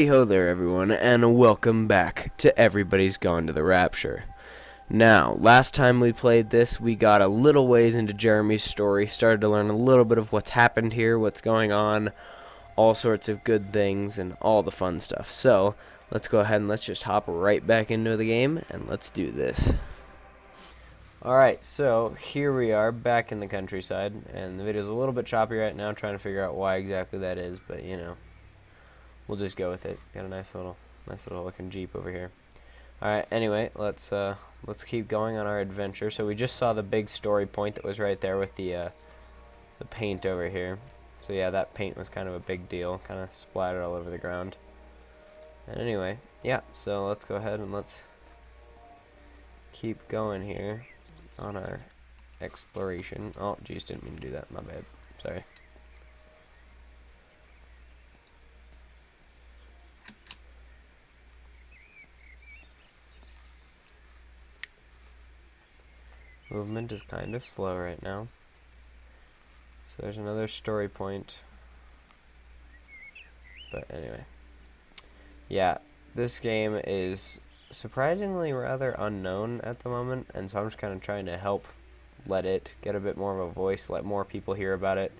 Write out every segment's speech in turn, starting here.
Hey ho there everyone, and welcome back to Everybody's Gone to the Rapture. Now, last time we played this, we got a little ways into Jeremy's story, started to learn a little bit of what's happened here, what's going on, all sorts of good things, and all the fun stuff. So, let's go ahead and let's just hop right back into the game, and let's do this. Alright, so here we are back in the countryside, and the video's a little bit choppy right now, trying to figure out why exactly that is, but you know. We'll just go with it. Got a nice little looking Jeep over here. Alright, anyway, let's keep going on our adventure. So we just saw the big story point that was right there with the paint over here. So yeah, that paint was kind of a big deal. Kind of splattered all over the ground. And anyway, yeah, so let's go ahead and let's keep going here on our exploration. Oh, geez, didn't mean to do that. My bad. Sorry. Movement is kind of slow right now. So there's another story point. But anyway. Yeah, this game is surprisingly rather unknown at the moment, and so I'm just kind of trying to help let it get a bit more of a voice, let more people hear about it.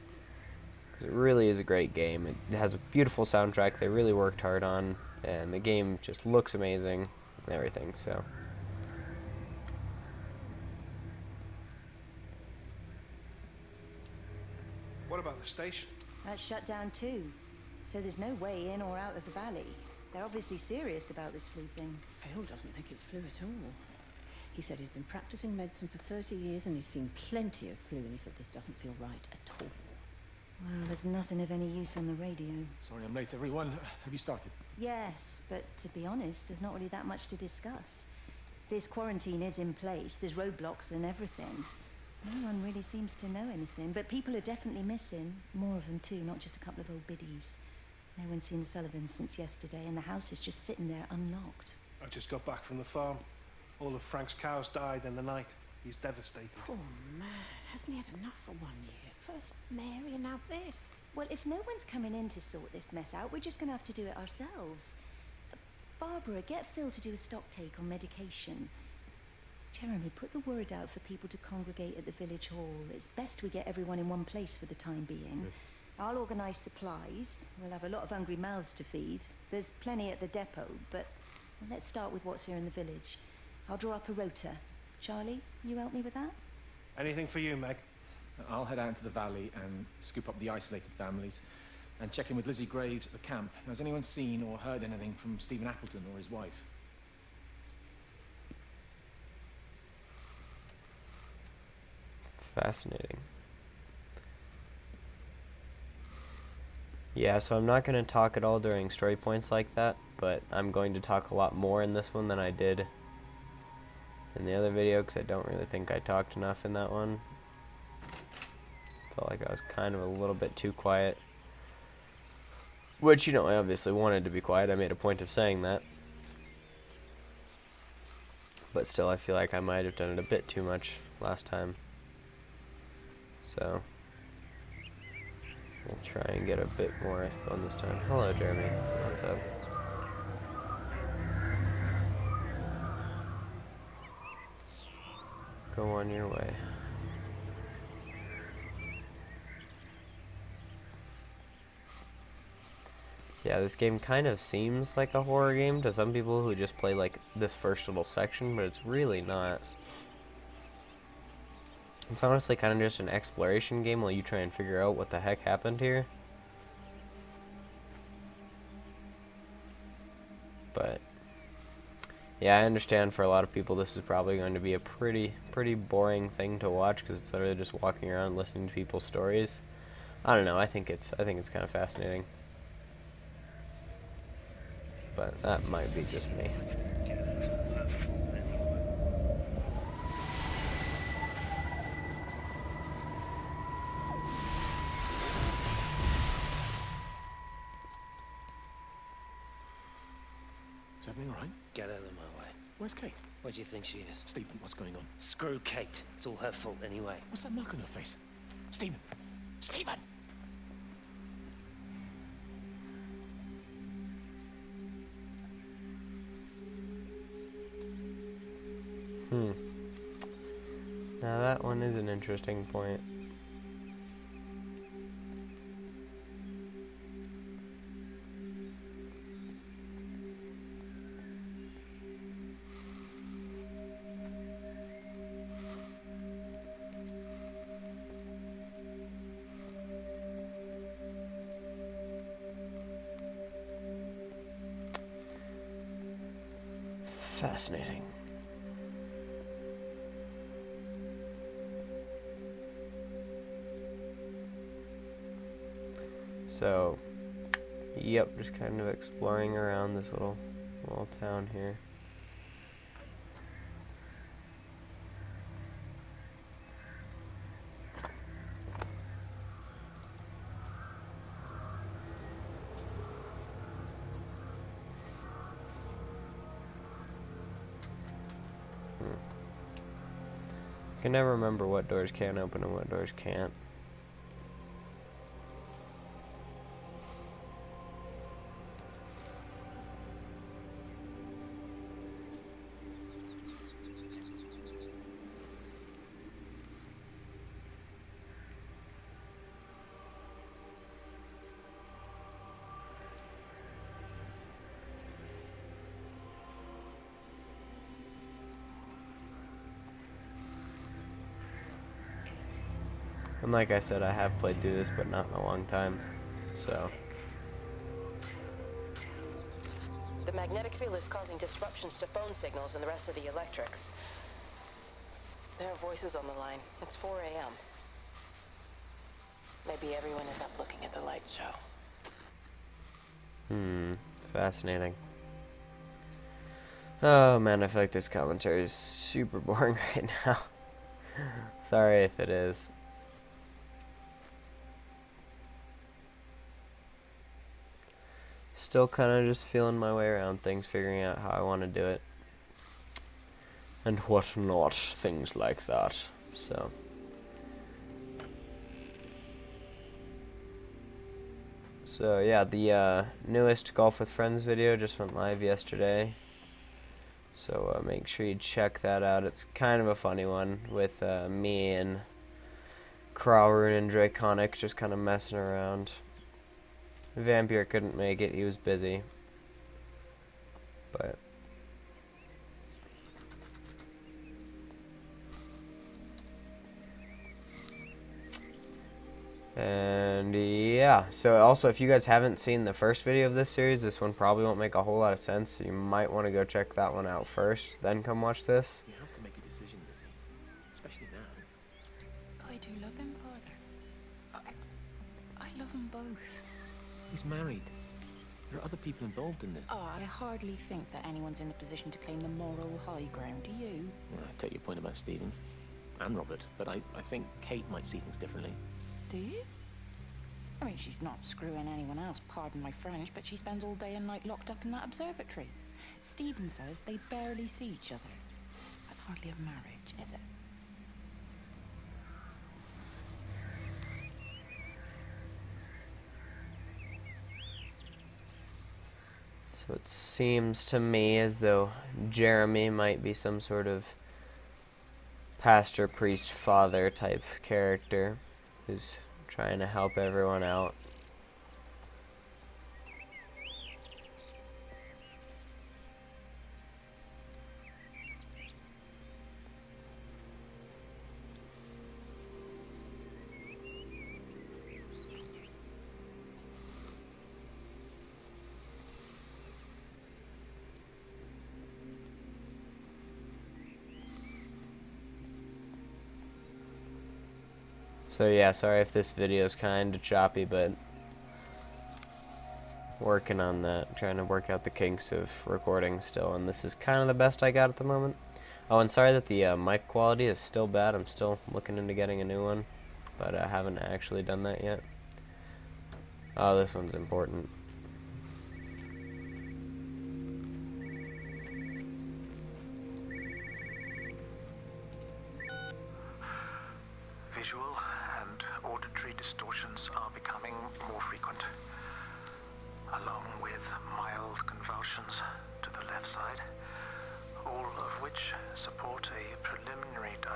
Because it really is a great game. It has a beautiful soundtrack they really worked hard on, and the game just looks amazing and everything, so. What about the station? That's shut down too, so there's no way in or out of the valley. They're obviously serious about this flu thing. Phil doesn't think it's flu at all. He said he's been practicing medicine for 30 years and he's seen plenty of flu, and he said this doesn't feel right at all. Well, there's nothing of any use on the radio. Sorry I'm late, everyone. Have you started? Yes, but to be honest, there's not really that much to discuss. This quarantine is in place, there's roadblocks and everything. No one really seems to know anything, but people are definitely missing. More of them too, not just a couple of old biddies. No one's seen the Sullivans since yesterday, and the house is just sitting there unlocked. I just got back from the farm. All of Frank's cows died in the night. He's devastated. Poor man, hasn't he had enough for 1 year? First Mary and now this. Well, if no one's coming in to sort this mess out, we're just going to have to do it ourselves. Barbara, get Phil to do a stock take on medication. Jeremy, put the word out for people to congregate at the village hall. It's best we get everyone in one place for the time being. Good. I'll organise supplies. We'll have a lot of hungry mouths to feed. There's plenty at the depot, but let's start with what's here in the village. I'll draw up a rota. Charlie, you help me with that? Anything for you, Meg? I'll head out into the valley and scoop up the isolated families and check in with Lizzie Graves at the camp. Has anyone seen or heard anything from Stephen Appleton or his wife? Fascinating. Yeah, so I'm not going to talk at all during story points like that, but I'm going to talk a lot more in this one than I did in the other video, because I don't really think I talked enough in that one. Felt like I was kind of a little bit too quiet. Which, you know, I obviously wanted to be quiet. I made a point of saying that. But still, I feel like I might have done it a bit too much last time. So, we'll try and get a bit more fun this time. Hello, Jeremy. What's up? Go on your way. Yeah, this game kind of seems like a horror game to some people who just play like this first little section, but it's really not. It's honestly kind of just an exploration game while you try and figure out what the heck happened here. But yeah, I understand for a lot of people this is probably going to be a pretty boring thing to watch, because it's literally just walking around listening to people's stories. I don't know, I think it's kind of fascinating. But that might be just me. Is everything all right? Get out of my way. Where's Kate? Where do you think she is? Stephen, what's going on? Screw Kate. It's all her fault anyway. What's that mark on her face? Stephen! Stephen! Now that one is an interesting point. Fascinating. So, yep, just kind of exploring around this little town here. I can never remember what doors can open and what doors can't. And like I said, I have played through this, but not in a long time, so. The magnetic field is causing disruptions to phone signals and the rest of the electrics. There are voices on the line. It's 4 a.m. Maybe everyone is up looking at the light show. Fascinating. Oh man, I feel like this commentary is super boring right now. Sorry if it is. Still kind of just feeling my way around things, figuring out how I want to do it. And what not, things like that. So. So yeah, the newest Golf with Friends video just went live yesterday. So make sure you check that out. It's kind of a funny one with me and Crowrune and Draconic just kind of messing around. Vampire couldn't make it, he was busy. But and yeah, so also if you guys haven't seen the first video of this series, this one probably won't make a whole lot of sense, so you might want to go check that one out first, then come watch this. You have to make a decision, Lizzie. Especially now. I do love him, Father. I love them both. He's married. There are other people involved in this. Oh, I hardly think that anyone's in the position to claim the moral high ground, do you? Well, I take your point about Stephen and Robert, but I think Kate might see things differently. Do you? I mean, she's not screwing anyone else, pardon my French, but she spends all day and night locked up in that observatory. Stephen says they barely see each other. That's hardly a marriage, is it? So it seems to me as though Jeremy might be some sort of pastor, priest, father type character who's trying to help everyone out. So yeah, sorry if this video is kind of choppy, but working on that, trying to work out the kinks of recording still, and this is kind of the best I got at the moment. Oh, and sorry that the mic quality is still bad. I'm still looking into getting a new one, but I haven't actually done that yet. Oh, this one's important. Visual and auditory distortions are becoming more frequent, along with mild convulsions to the left side, all of which support a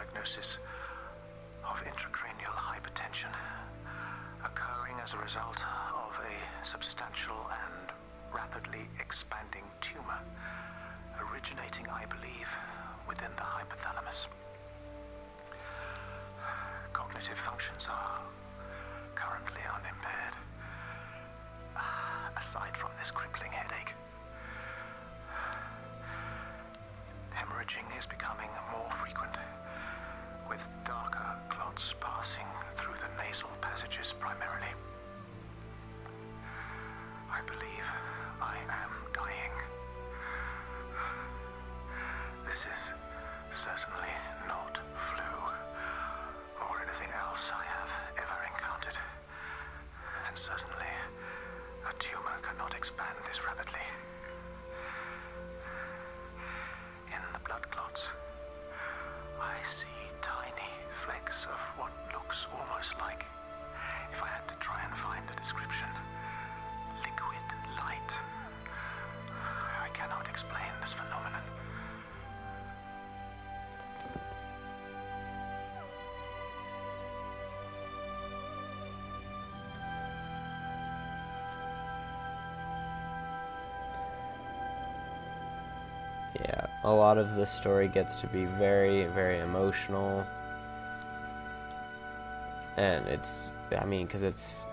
diagnosis of intracranial hypertension, occurring as a result of a substantial and rapidly expanding tumor, originating, I believe, within the hypothalamus. Cognitive functions are currently unimpaired, aside from this crippling headache. Hemorrhaging is becoming more frequent, with darker clots passing through the nasal passages primarily. I believe I am dying. This is certainly not flu or anything else I have ever encountered, and certainly a tumor cannot expand this rapidly. In the blood clots, I see tiny flecks of what looks almost like, if I had to try and find a description, liquid light. I cannot explain this phenomenon. Yeah, a lot of this story gets to be very, very emotional, and I mean, because it's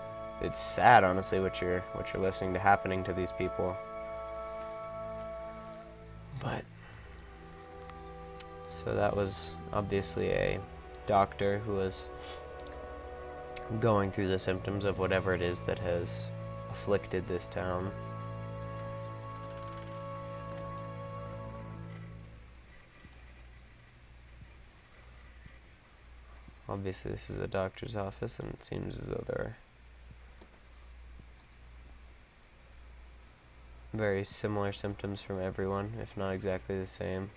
sad, honestly, what you're listening to happening to these people. But so that was obviously a doctor who was going through the symptoms of whatever it is that has afflicted this town. Obviously, this is a doctor's office, and it seems as though there are very similar symptoms from everyone, if not exactly the same.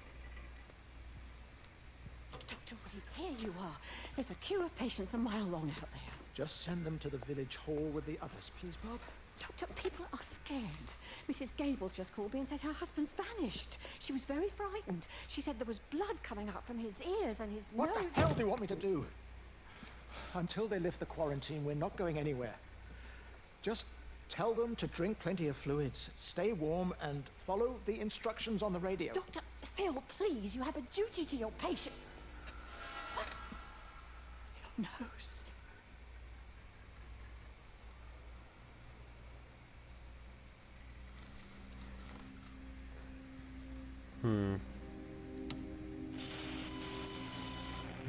Dr. Wade, here you are. There's a queue of patients a mile long out there. Just send them to the village hall with the others, please, Bob. Doctor, people are scared. Mrs. Gable just called me and said her husband's vanished. She was very frightened. She said there was blood coming up from his ears and his nose. What the hell do you want me to do? Until they lift the quarantine, we're not going anywhere. Just tell them to drink plenty of fluids, stay warm, and follow the instructions on the radio. Dr. Phil, please, you have a duty to your patient. Your nose.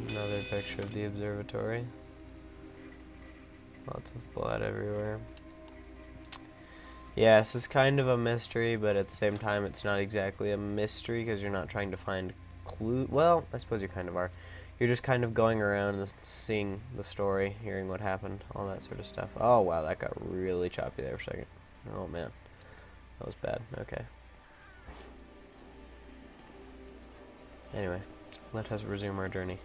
Another picture of the observatory. Lots of blood everywhere. Yeah, this is kind of a mystery, but at the same time it's not exactly a mystery because you're not trying to find clue. Well, I suppose you kind of are. You're just kind of going around and seeing the story, hearing what happened, all that sort of stuff. Oh wow, that got really choppy there for a second. Oh man, that was bad. Okay. Anyway, let us resume our journey.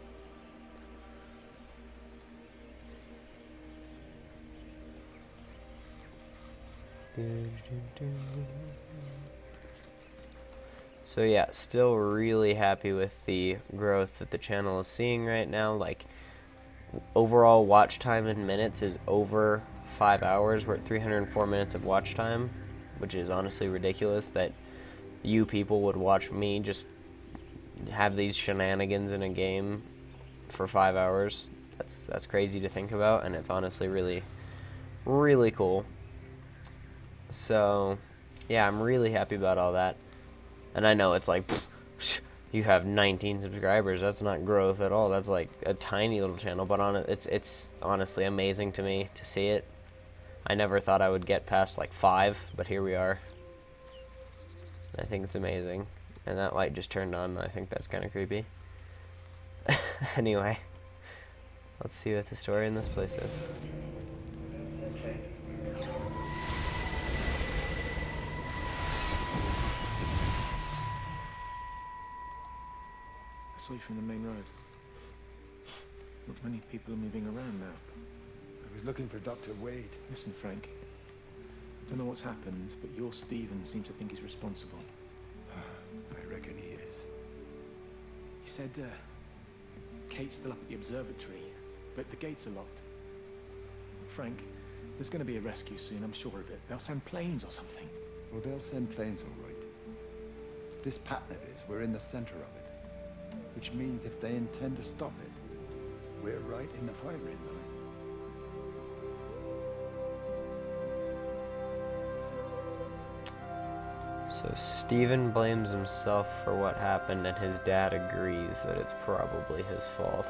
So yeah, still really happy with the growth that the channel is seeing right now. Like, overall watch time in minutes is over 5 hours. We're at 304 minutes of watch time, which is honestly ridiculous that you people would watch me just have these shenanigans in a game for 5 hours. That's crazy to think about, and it's honestly really, really cool. So yeah, I'm really happy about all that. And I know it's like, you have 19 subscribers. That's not growth at all. That's like a tiny little channel. But it's honestly amazing to me to see it. I never thought I would get past like 5, but here we are. I think it's amazing. And that light just turned on. I think that's kind of creepy. Anyway, let's see what the story in this place is. I saw you from the main road. Not many people are moving around now. I was looking for Dr. Wade. Listen, Frank. I don't know what's happened, but your Stephen seems to think he's responsible. I reckon he is. He said Kate's still up at the observatory, but the gates are locked. Frank, there's going to be a rescue soon, I'm sure of it. They'll send planes or something. Well, they'll send planes, all right. This pattern of his, we're in the center of it. Which means if they intend to stop it, we're right in the firing line. So Stephen blames himself for what happened, and his dad agrees that it's probably his fault.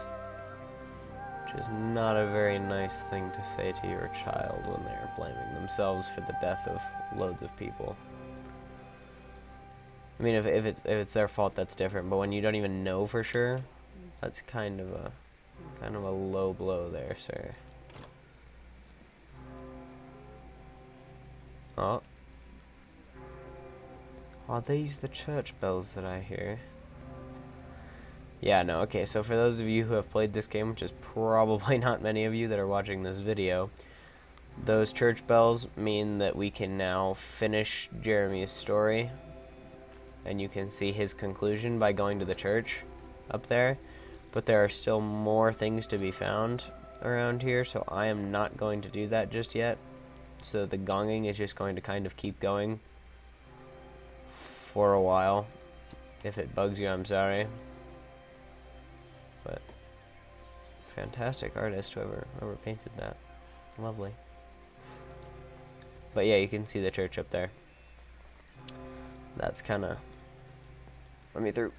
Which is not a very nice thing to say to your child when they are blaming themselves for the death of loads of people. I mean, if it's their fault, that's different. But when you don't even know for sure, that's kind of a low blow there, sir. Oh. Are these the church bells that I hear? Yeah, no, okay, so for those of you who have played this game, which is probably not many of you that are watching this video, those church bells mean that we can now finish Jeremy's story, and you can see his conclusion by going to the church up there, but there are still more things to be found around here, so I am not going to do that just yet. So the gonging is just going to kind of keep going for a while. If it bugs you, I'm sorry. But fantastic artist, whoever painted that. Lovely. But yeah, you can see the church up there. That's kind of... Let me through.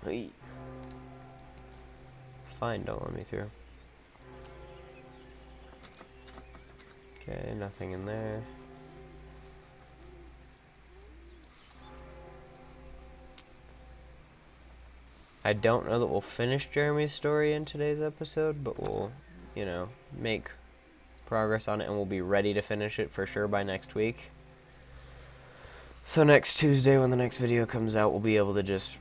Hey. Fine, don't let me through. Okay, nothing in there. I don't know that we'll finish Jeremy's story in today's episode, but we'll, you know, make progress on it, and we'll be ready to finish it for sure by next week. So next Tuesday, when the next video comes out, we'll be able to just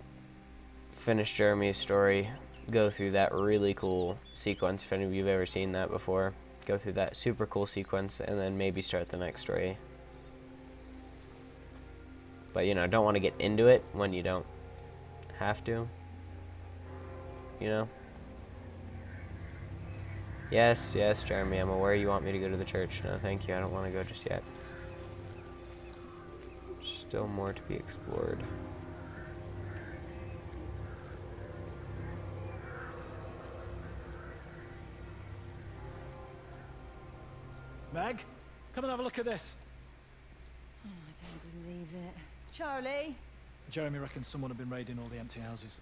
finish Jeremy's story, go through that really cool sequence, if any of you have ever seen that before. Go through that super cool sequence, and then maybe start the next story. But, you know, don't want to get into it when you don't have to. You know? Yes, yes, Jeremy, I'm aware you want me to go to the church. No, thank you, I don't want to go just yet. Still more to be explored. Meg, come and have a look at this. Oh, I don't believe it. Charlie? Jeremy reckons someone had been raiding all the empty houses.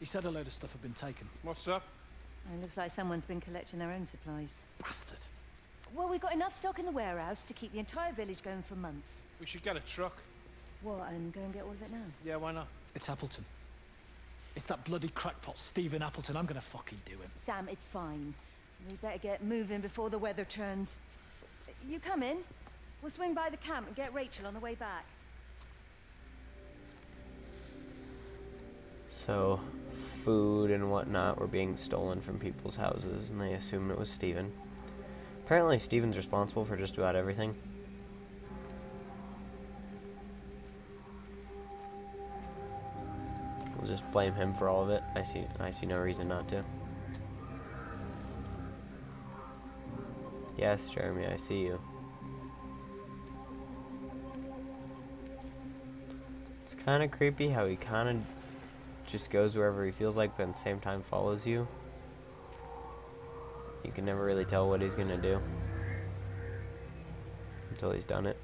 He said a load of stuff had been taken. What's up? It looks like someone's been collecting their own supplies. Bastard. Well, we've got enough stock in the warehouse to keep the entire village going for months. We should get a truck. What, and go and get all of it now? Yeah, why not? It's Appleton. It's that bloody crackpot Stephen Appleton. I'm gonna fucking do him. Sam, it's fine. We better get moving before the weather turns. You come in. We'll swing by the camp and get Rachel on the way back. So, food and whatnot were being stolen from people's houses, and they assumed it was Stephen. Apparently, Stephen's responsible for just about everything. We'll just blame him for all of it. I see no reason not to. Yes, Jeremy, I see you. It's kind of creepy how he kind of just goes wherever he feels like, but at the same time follows you. You can never really tell what he's gonna do until he's done it.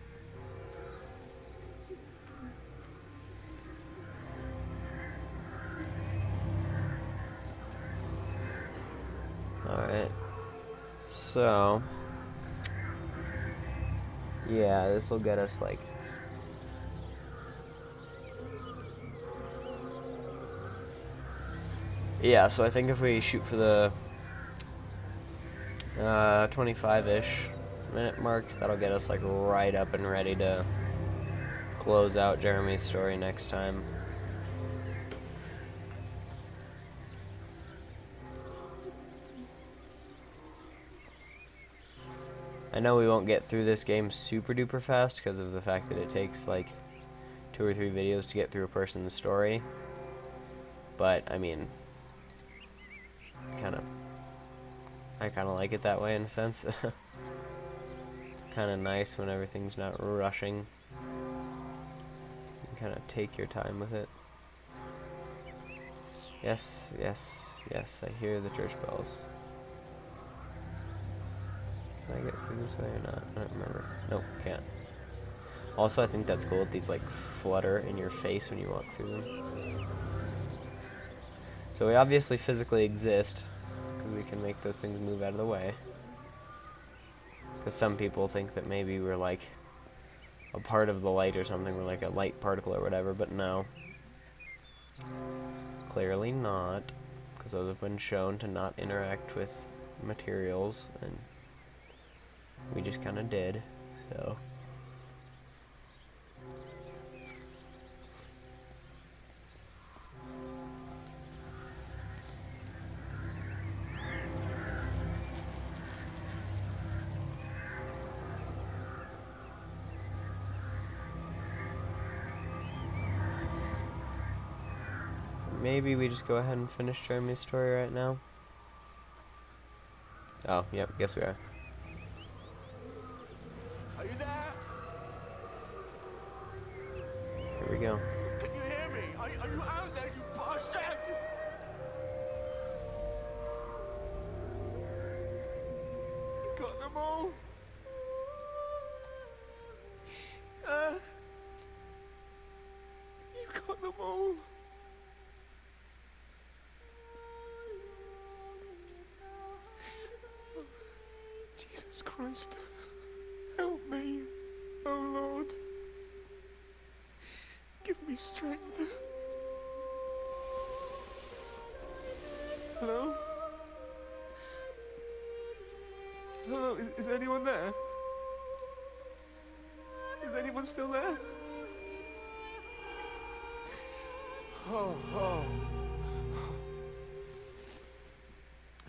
Alright. So, yeah, this will get us like yeah, so I think if we shoot for the 25-ish minute mark, that'll get us like right up and ready to close out Jeremy's story next time. I know we won't get through this game super duper fast because of the fact that it takes like 2 or 3 videos to get through a person's story. But I mean, I kind of like it that way in a sense. It's kind of nice when everything's not rushing. You can kind of take your time with it. Yes, yes, yes, I hear the church bells. Can I get through this way or not? I don't remember. Nope, can't. Also, I think that's cool that these like flutter in your face when you walk through them. So we obviously physically exist, because we can make those things move out of the way. Because some people think that maybe we're like a part of the light or something, we're like a light particle or whatever, but no. Clearly not, because those have been shown to not interact with materials, and we just kind of did, so. Maybe we just go ahead and finish Jeremy's story right now. Oh, yep, guess we are. Are you there? Here we go. Can you hear me? Are you out there, you bastard? You got them all? You got them all? Jesus Christ, help me, oh Lord. Give me strength. Hello? Hello, is anyone there? Is anyone still there? Oh.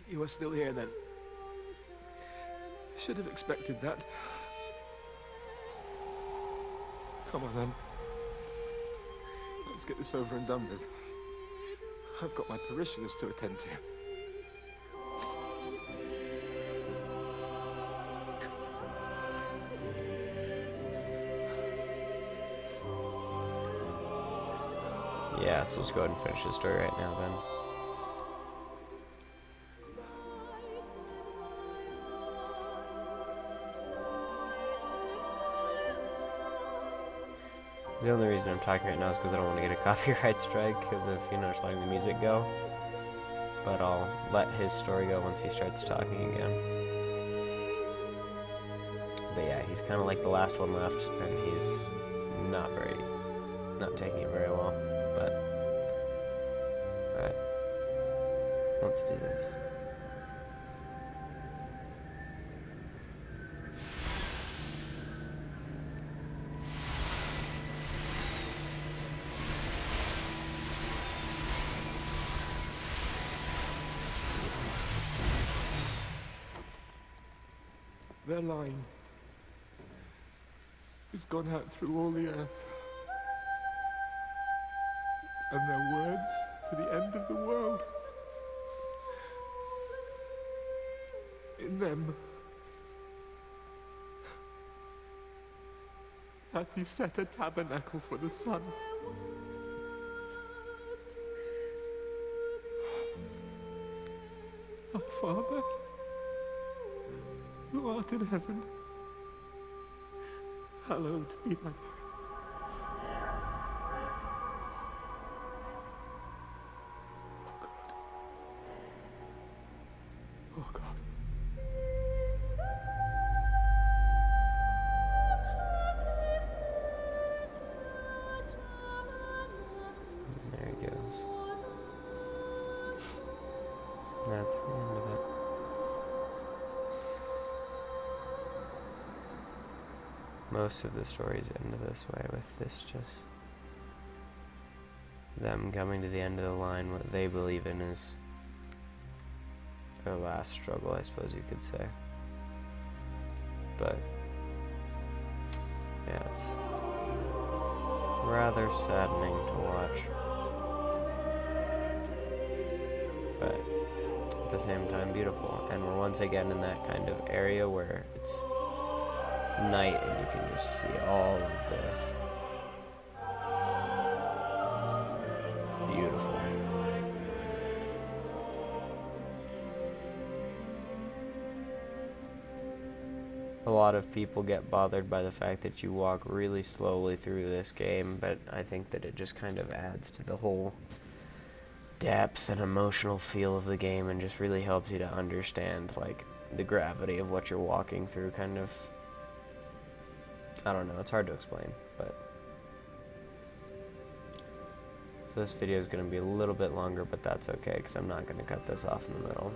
You are still here then? Should have expected that. Come on then. Let's get this over and done with. I've got my parishioners to attend to. Yeah, so let's go ahead and finish the story right now then. The only reason I'm talking right now is because I don't want to get a copyright strike because of, just letting the music go. But I'll let his story go once he starts talking again. But yeah, he's kind of like the last one left, and he's not taking it very well. But, alright, let's do this. Their line has gone out through all the earth, and their words to the end of the world. In them hath he set a tabernacle for the sun. Our Father, who art in heaven, hallowed be thy name. Oh God. There he goes. That's the end of it. Most of the stories end this way, with this just them coming to the end of the line. What they believe in is their last struggle, I suppose you could say. But yeah, it's rather saddening to watch. but at the same time beautiful. And we're once again in that kind of area where it's night and you can just see all of this. It's beautiful. A lot of people get bothered by the fact that you walk really slowly through this game, but I think that it just kind of adds to the whole depth and emotional feel of the game and just really helps you to understand, like, the gravity of what you're walking through, kind of. I don't know, it's hard to explain, but. So this video is going to be a little bit longer, but that's okay, because I'm not going to cut this off in the middle.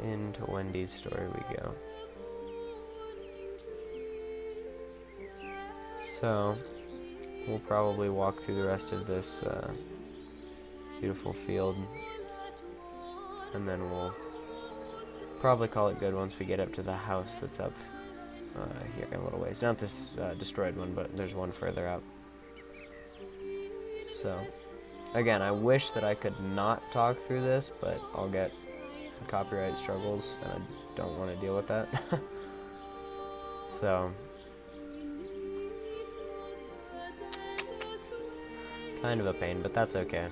Into Wendy's story we go. So, we'll probably walk through the rest of this beautiful field, and then we'll probably call it good once we get up to the house that's up here in a little ways. Not this destroyed one, but there's one further up. So, again, I wish that I could not talk through this, but I'll get copyright struggles, and I don't want to deal with that. So, kind of a pain, but that's okay.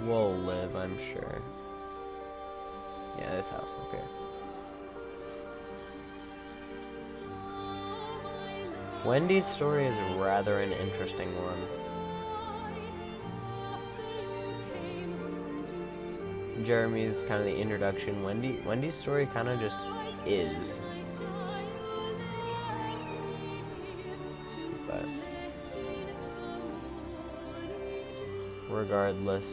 We'll live, I'm sure. Yeah, this house, okay. Wendy's story is rather an interesting one. Jeremy's kind of the introduction. Wendy's story kind of just is. But regardless,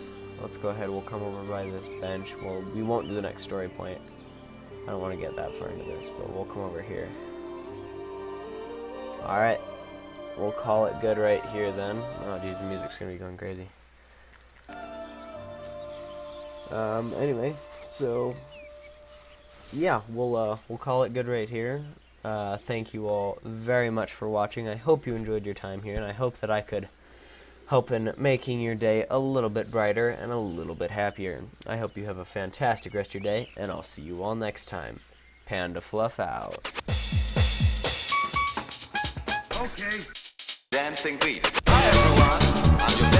let's go ahead. We'll come over by this bench. Well, we won't do the next story point. I don't want to get that far into this, but we'll come over here. Alright. We'll call it good right here then. Oh, geez, the music's gonna be going crazy. Anyway, so yeah, we'll call it good right here. Thank you all very much for watching. I hope you enjoyed your time here, and I hope that I could help in making your day a little bit brighter and a little bit happier. I hope you have a fantastic rest of your day, and I'll see you all next time. Panda Fluff out. Okay. Dancing Queen. Hi everyone, I'm your